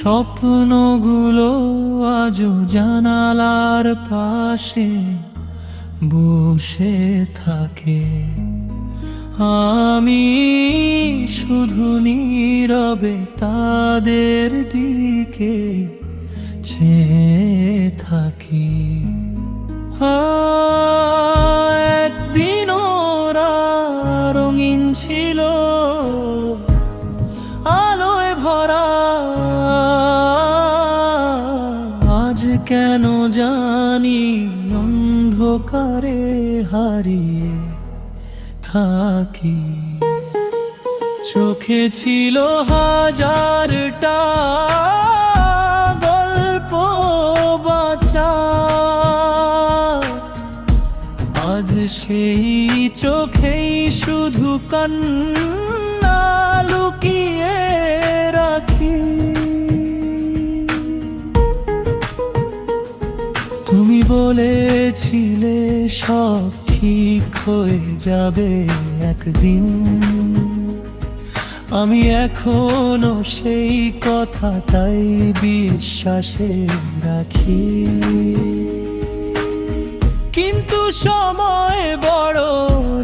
স্বপ্নগুলো আজও জানালার পাশে বসে থাকে। আমি শুধু নীরবে তাদের দিকে চেয়ে থাকি। একদিন ওরা রঙিন ছিল, আলোয় ভরা। আজ কেন জানি অন্ধকারে হারিয়ে থাকি। চোখে ছিল হাজারটা গল্প বাঁচা, আজ সেই চোখেই শুধু কান্না লুকিয়ে রাখি। তুমি বলেছিলে সব ঠিক হয়ে যাবে একদিন, আমি এখনো সেই কথাটাই বিশ্বাসে রাখি। কিন্তু সময় বড়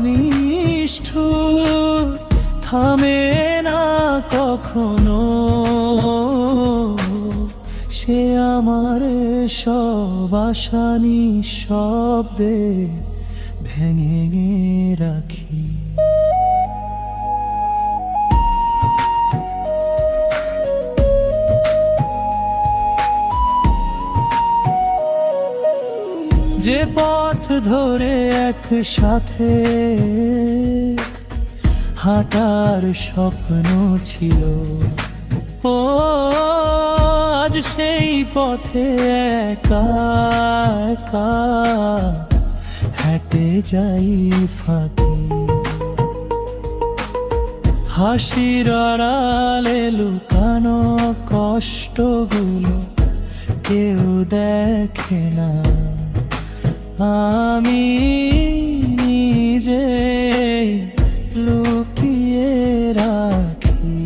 নিষ্ঠুর, থামে না কখনো। সে আমার সব আশা নিঃশব্দে ভেঙে রাখি। যে পথ ধরে একসাথে হাঁটার স্বপ্ন ছিল, ও আজ সেই পথে একা একা হেঁটে যাই ফাঁকি। হাসির আড়ালে লুকানো কষ্টগুলো কেউ দেখে না, আমি নিজে লুকিয়ে রাখি।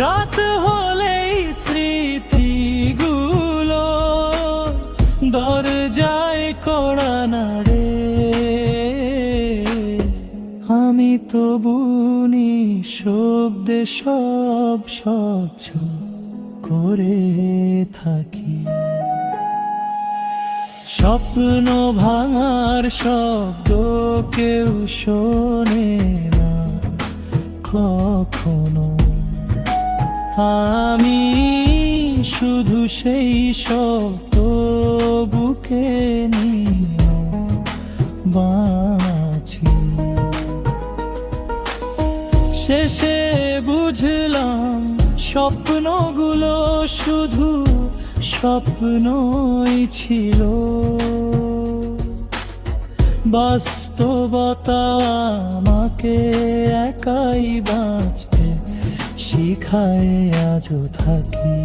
রাত হলেই স্মৃতিগুলো দরজায় কড়া নাড়ে, আমি তবু নিঃশব্দে সব সহ্য করে থাকি। স্বপ্ন ভাঙার শব্দ কেউ শোনে না কখনো, আমি শুধু সেই শব্দ বুকে নিয়ে বাঁচি। শেষে বুঝলাম স্বপ্নগুলো শুধু স্বপ্নই ছিল, বাস্তবতা আমাকে একাই বাঁচতে শিখায় আজও থাকি।